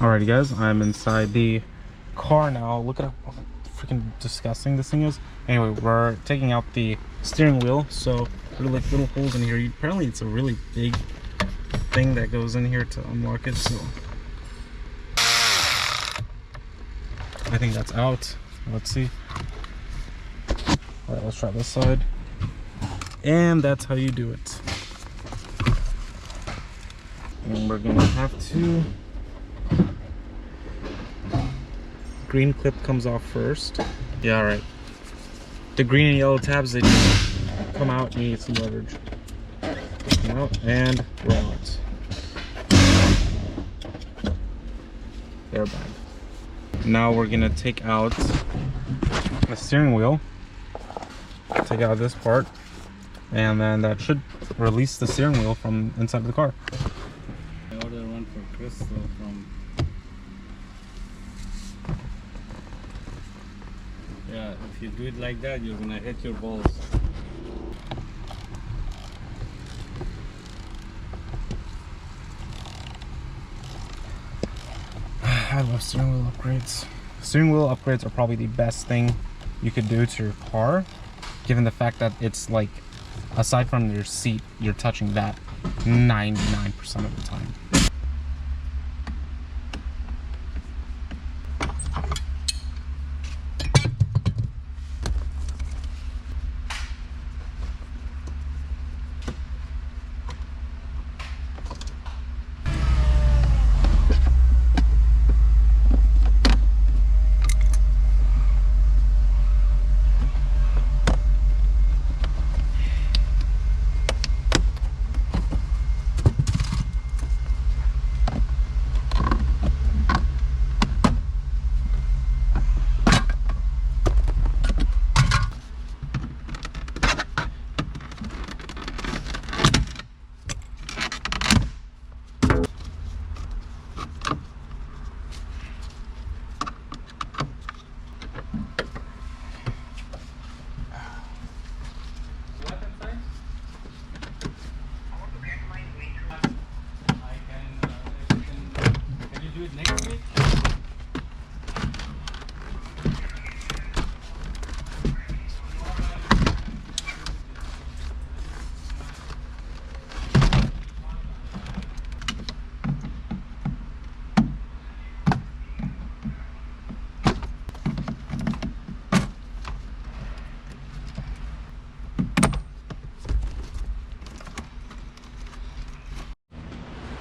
Alrighty guys, I'm inside the car now. Look at how freaking disgusting this thing is. Anyway, we're taking out the steering wheel, so there are like little holes in here. Apparently it's a really big thing that goes in here to unlock it, so I think that's out. Let's see. Alright, let's try this side. And that's how you do it. And we're gonna have to... green clip comes off first. Yeah, alright. The green and yellow tabs, they just come out and you need some leverage. Come out and we're out. They're back. Now we're gonna take out the steering wheel. Take out this part. And then that should release the steering wheel from inside the car. I ordered one for Crystal from... Yeah, if you do it like that, you're gonna hit your balls. I love steering wheel upgrades. Steering wheel upgrades are probably the best thing you could do to your car, given the fact that it's like, aside from your seat, you're touching that 99% of the time.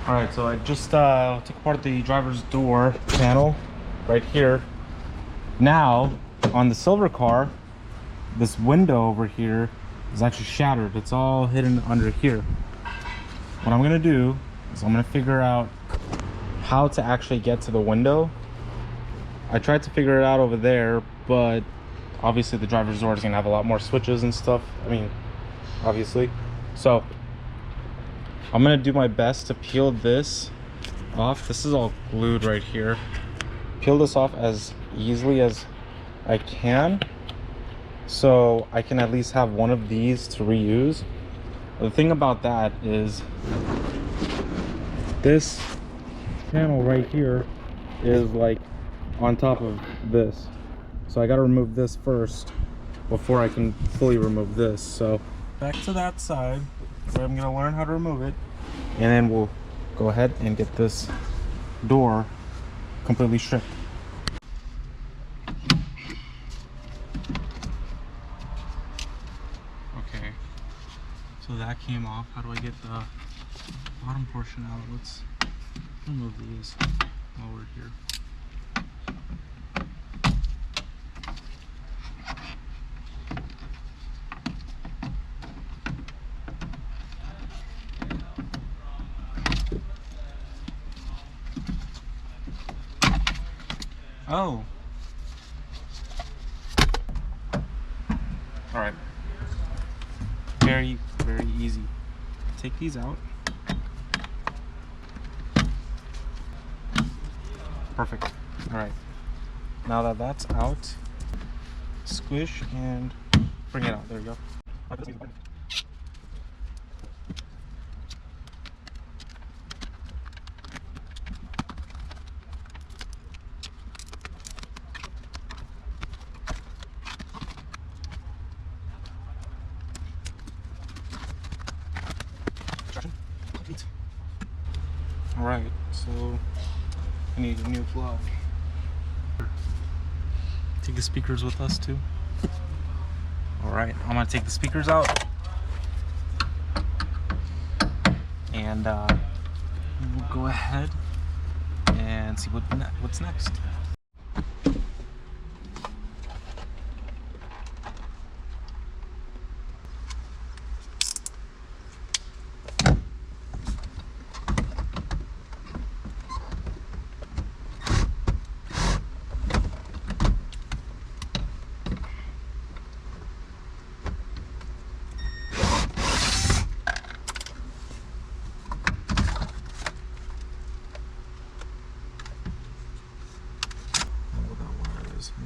Alright, so I just took apart the driver's door panel right here. Now, on the silver car, this window over here is actually shattered. It's all hidden under here. What I'm gonna do is I'm gonna figure out how to actually get to the window. I tried to figure it out over there, but obviously the driver's door is gonna have a lot more switches and stuff. I mean, obviously. So I'm gonna do my best to peel this off. This is all glued right here. Peel this off as easily as I can, so I can at least have one of these to reuse. The thing about that is this panel right here is like on top of this. So I gotta remove this first before I can fully remove this. So back to that side. So I'm gonna learn how to remove it, and then we'll go ahead and get this door completely stripped. Okay, so that came off. How do I get the bottom portion out? Let's remove these while we're here. Oh. All right. Very, very easy. Take these out. Perfect. All right. Now that that's out, squish and bring it out. There you go. so I need a new glove. Take the speakers with us too. Alright, I'm gonna take the speakers out. And we'll go ahead and see what's next.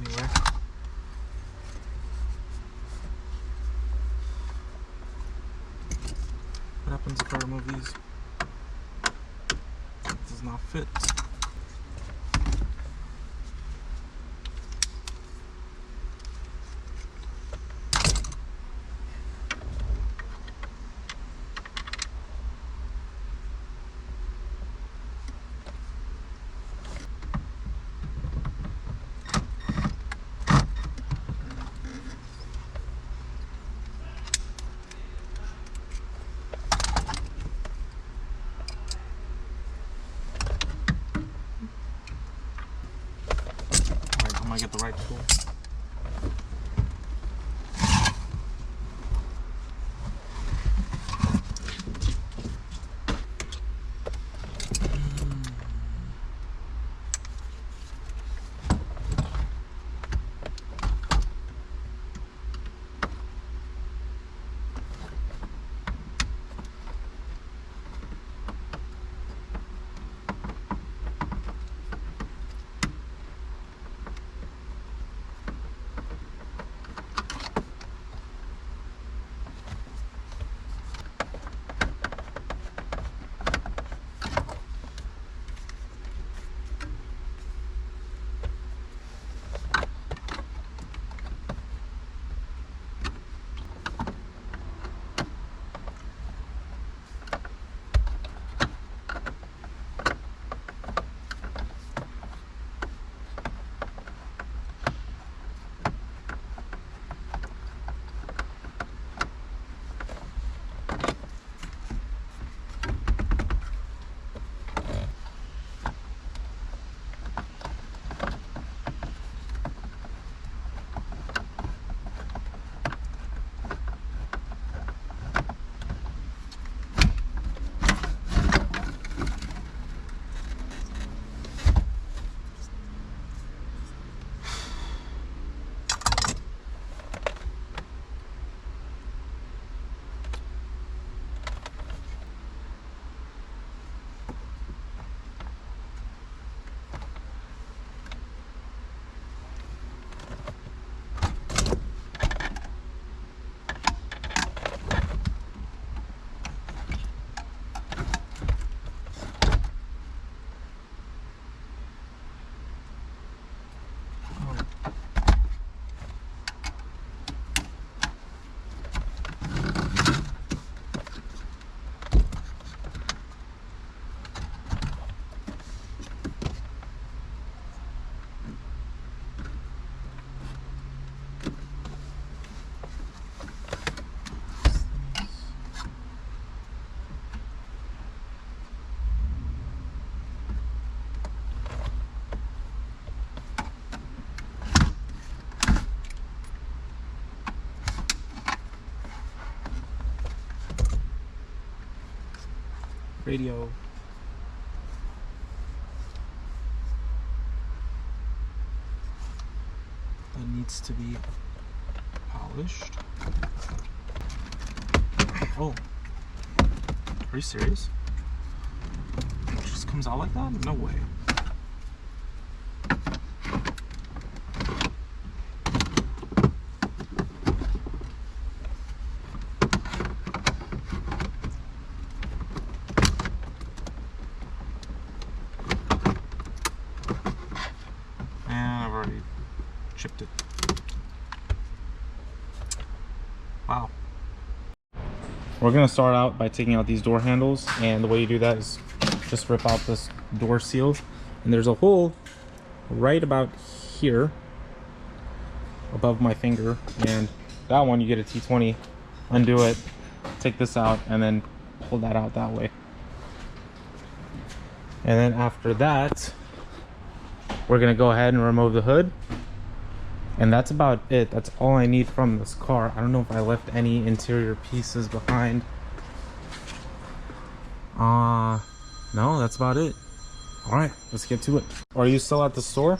Anyway, what happens if I remove these? It does not fit. I get the right tool. Radio. That needs to be polished. Oh, are you serious? It just comes out like that? No way. Chipped it. Wow. We're gonna start out by taking out these door handles, and the way you do that is just rip out this door seal, and there's a hole right about here above my finger, and that one you get a T20, undo it, take this out, and then pull that out that way. And then after that, we're gonna go ahead and remove the hood, and that's about it. That's all I need from this car. I don't know if I left any interior pieces behind. No, that's about it. All right, let's get to it. Are you still at the store?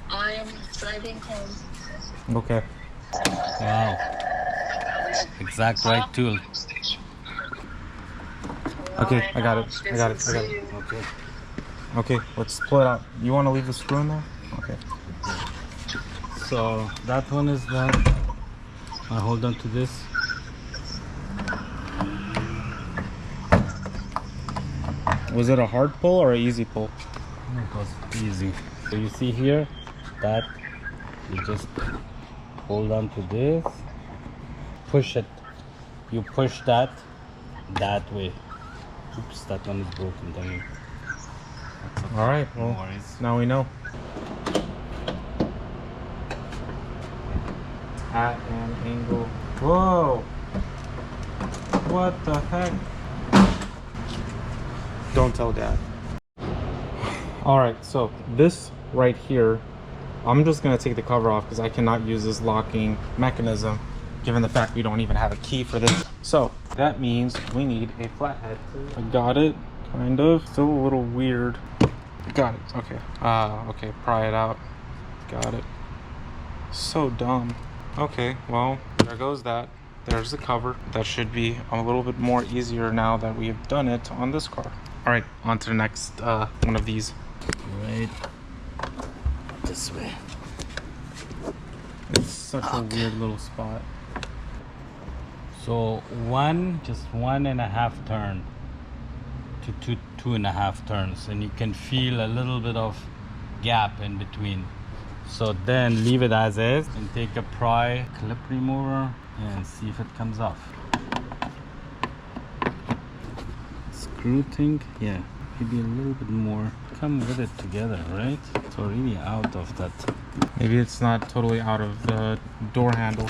I am driving home. Okay. Wow. Exact right tool. Okay, I got it. I got it. I got it. Okay. Okay, let's pull it out. You want to leave the screw in there? Okay. So that one is done. I hold on to this. Was it a hard pull or an easy pull? It was easy. So you see here that you just hold on to this, push it. You push that way. Oops, that one is broken. Then All right. Well, no worries. now we know. At an angle. Whoa! What the heck? Don't tell Dad. All right, so this right here, I'm just gonna take the cover off because I cannot use this locking mechanism given the fact we don't even have a key for this. So that means we need a flathead. I got it, kind of. Still a little weird. Got it, okay. Okay, pry it out. Got it. So dumb. Okay, well, there goes that. There's the cover. That should be a little bit more easier now that we have done it on this car. All right, on to the next one of these. Right this way. It's such a weird little spot. So just 1.5 turn to 2.5 turns, and you can feel a little bit of gap in between. So then leave it as is and take a pry clip remover and see if it comes off. Screw thing, yeah, maybe a little bit more. Come with it together, right? It's already out of that. Maybe it's not totally out of the door handle.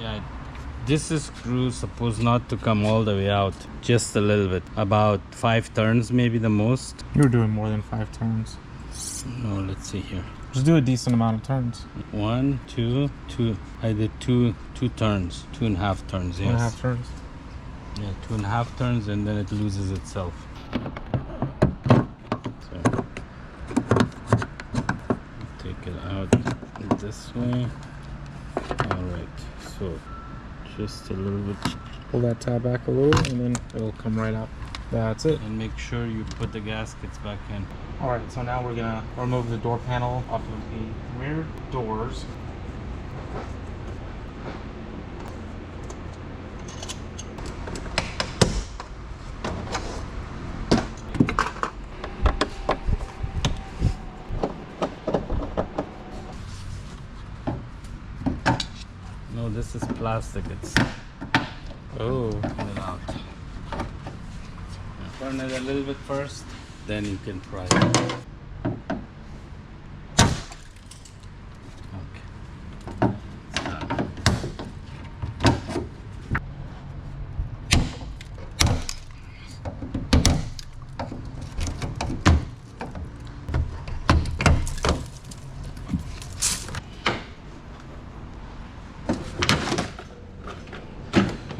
Yeah, this is screw supposed not to come all the way out, just a little bit, about 5 turns maybe the most. You're doing more than 5 turns. No, let's see here. Just do a decent amount of turns. 1, 2, 2. I did two turns, 2.5 turns. Yes. 2.5 turns. Yeah, 2.5 turns, and then it loses itself. So take it out this way. All right. So just a little bit, Pull that tab back a little, and then it'll come right out. That's it. and make sure you put the gaskets back in. All right, so now we're gonna remove the door panel off of the rear doors. No, this is plastic. It's Oh, pull it out. Turn it a little bit first, then you can pry it. Okay. It's done.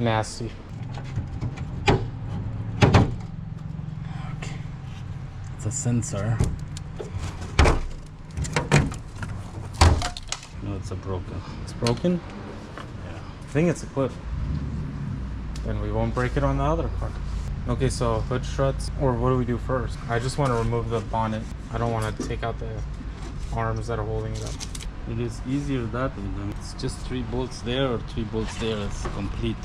nasty. It's a sensor. No, it's a broken. It's broken? Yeah. I think it's a clip. Then we won't break it on the other car. Okay, so hood struts, or what do we do first? I just want to remove the bonnet. I don't want to take out the arms that are holding it up. It is easier that with them. It's just 3 bolts there or 3 bolts there. It's complete.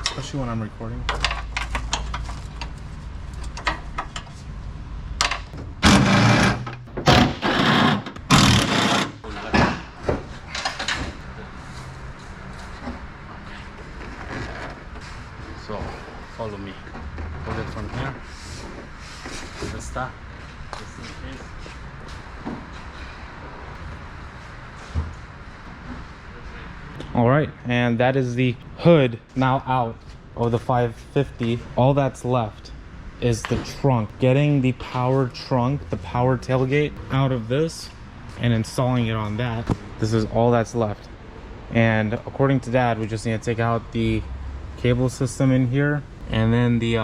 Especially when I'm recording. follow me. Hold it from here. Just that. Just in case. All right, and that is the hood now out of the 550. All that's left is the trunk. Getting the power trunk, the power tailgate out of this and installing it on that. This is all that's left. And according to Dad, we just need to take out the cable system in here and then the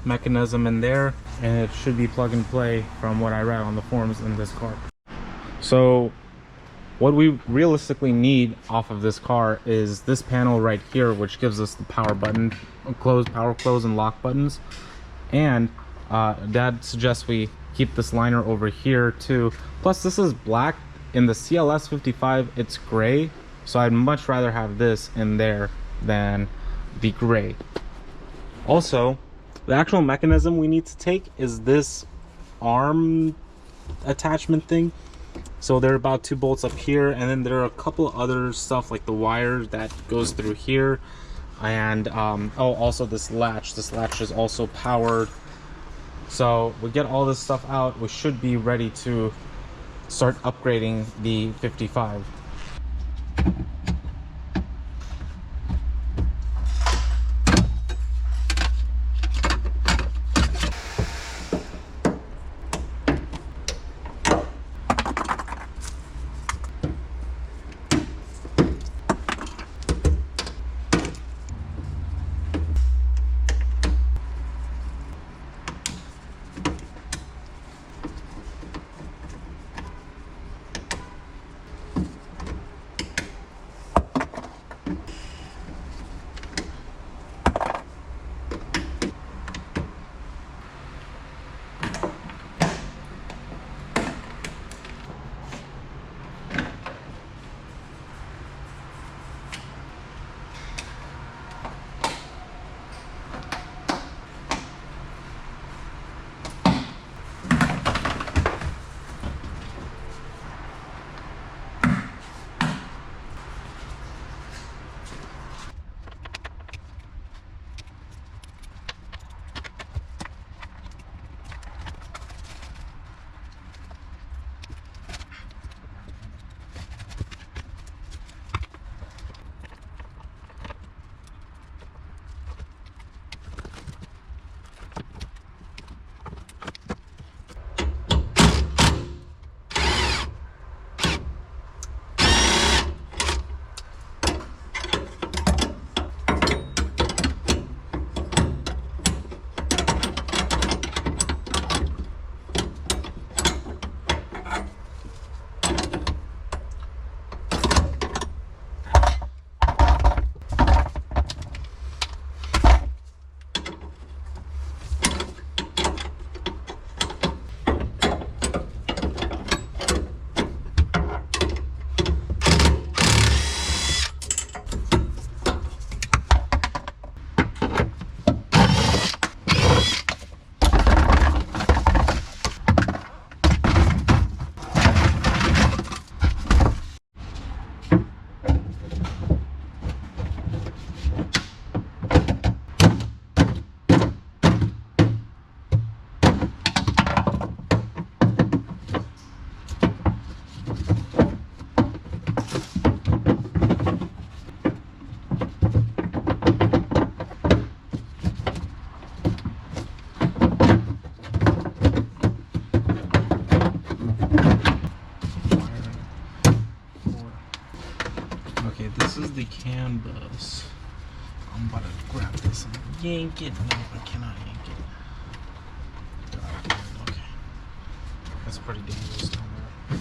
mechanism in there, and it should be plug and play from what I read on the forums in this car. So what we realistically need off of this car is this panel right here, which gives us the power button, power close and lock buttons. And Dad suggests we keep this liner over here too. Plus this is black. In the CLS55 it's gray, so I'd much rather have this in there than the gray. Also, the actual mechanism we need to take is this arm attachment thing. So there are about 2 bolts up here, and then there are a couple other stuff like the wire that goes through here, and oh, also this latch is also powered. So we get all this stuff out, we should be ready to start upgrading the 55. The CAN bus. I'm about to grab this and yank it. No, I cannot yank it. Okay. That's pretty dangerous down there.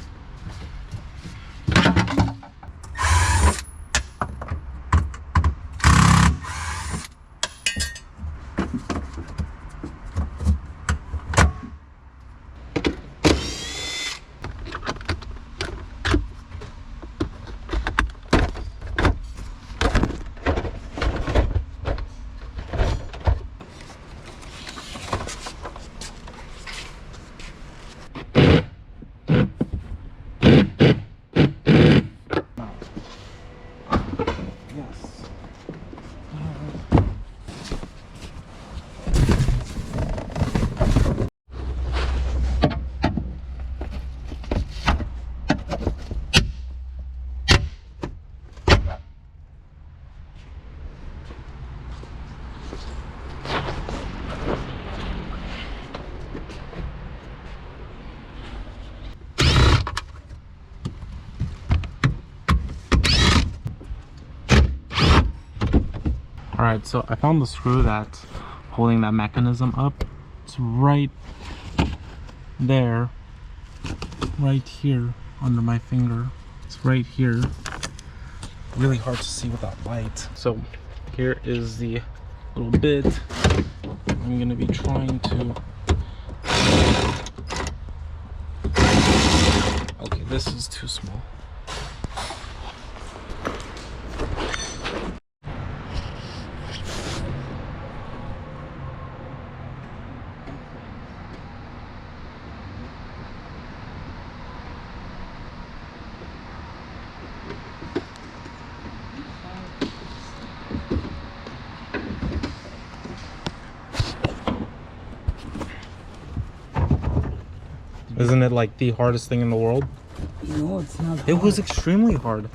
All right, so I found the screw that's holding that mechanism up. It's right there, right here under my finger. It's right here. Really hard to see without light. So here is the little bit. I'm gonna be trying to. Okay, this is too small. Isn't it like the hardest thing in the world? No, it's not hard. It was extremely hard.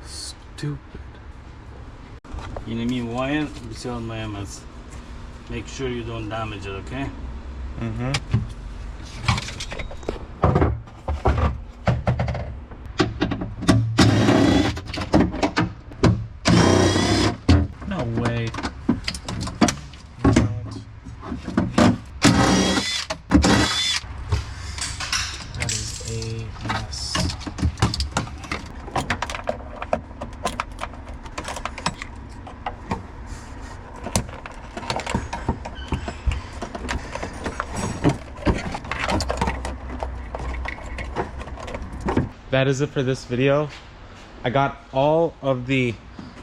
Stupid. Yine wire bir şey olmayamaz. Make sure you don't damage it, okay? Mm-hmm. No way. That is a mess. That is it for this video. I got all of the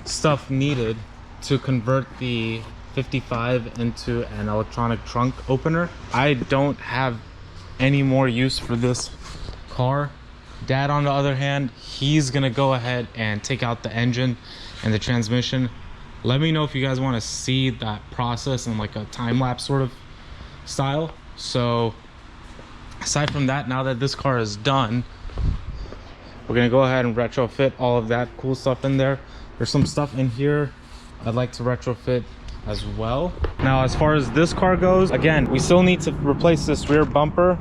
stuff needed to convert the 55 into an electronic trunk opener. I don't have any more use for this car. Dad, on the other hand, he's gonna go ahead and take out the engine and the transmission. Let me know if you guys want to see that process in like a time-lapse sort of style. So aside from that, now that this car is done, we're gonna go ahead and retrofit all of that cool stuff in there. There's some stuff in here I'd like to retrofit as well. Now, as far as this car goes, again, we still need to replace this rear bumper.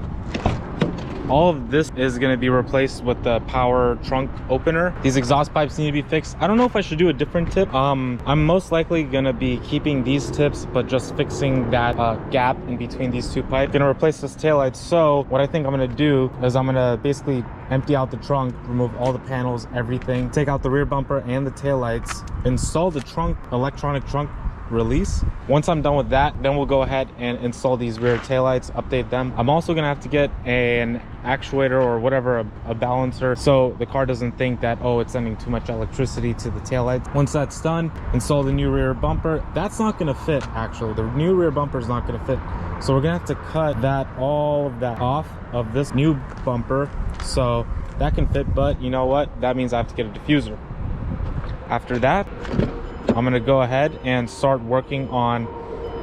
All of this is going to be replaced with the power trunk opener. These exhaust pipes need to be fixed. I don't know if I should do a different tip. I'm most likely going to be keeping these tips, but just fixing that gap in between these two pipes. Going to replace this taillight. So what I think I'm going to do is I'm going to basically empty out the trunk, remove all the panels, everything, take out the rear bumper and the taillights, install the trunk, electronic trunk release. Once I'm done with that, then we'll go ahead and install these rear taillights, update them. I'm also gonna have to get an actuator or whatever, a balancer, so the car doesn't think that, oh, it's sending too much electricity to the taillights. Once that's done, install the new rear bumper. That's not gonna fit, actually. The new rear bumper is not gonna fit, so we're gonna have to cut all of that off of this new bumper so that can fit. But you know what, that means I have to get a diffuser. After that, I'm gonna go ahead and start working on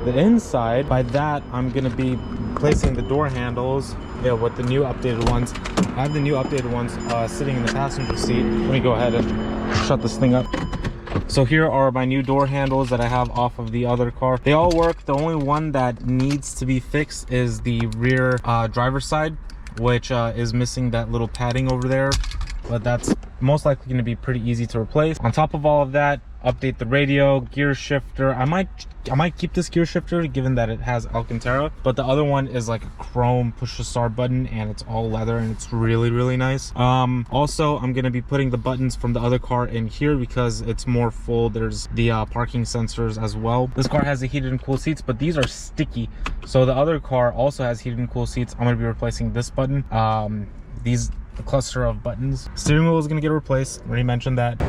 the inside. By that, I'm gonna be placing the door handles, with the new updated ones. I have the new updated ones sitting in the passenger seat. Let me go ahead and shut this thing up. So here are my new door handles that I have off of the other car. They all work. The only one that needs to be fixed is the rear driver's side, which is missing that little padding over there, but that's most likely going to be pretty easy to replace. On top of all of that, update the radio, gear shifter. I might keep this gear shifter given that it has Alcantara, but the other one is like a chrome push to start button and it's all leather and it's really nice. Also, I'm going to be putting the buttons from the other car in here because it's more full. There's the parking sensors as well. This car has the heated and cool seats, but these are sticky. So the other car also has heated and cool seats. I'm going to be replacing this button. The cluster of buttons. Steering wheel is going to get replaced. Already mentioned that.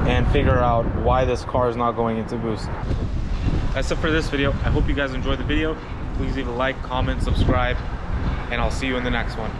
And figure out why this car is not going into boost. That's it for this video. I hope you guys enjoyed the video. Please leave a like, comment, subscribe, and I'll see you in the next one.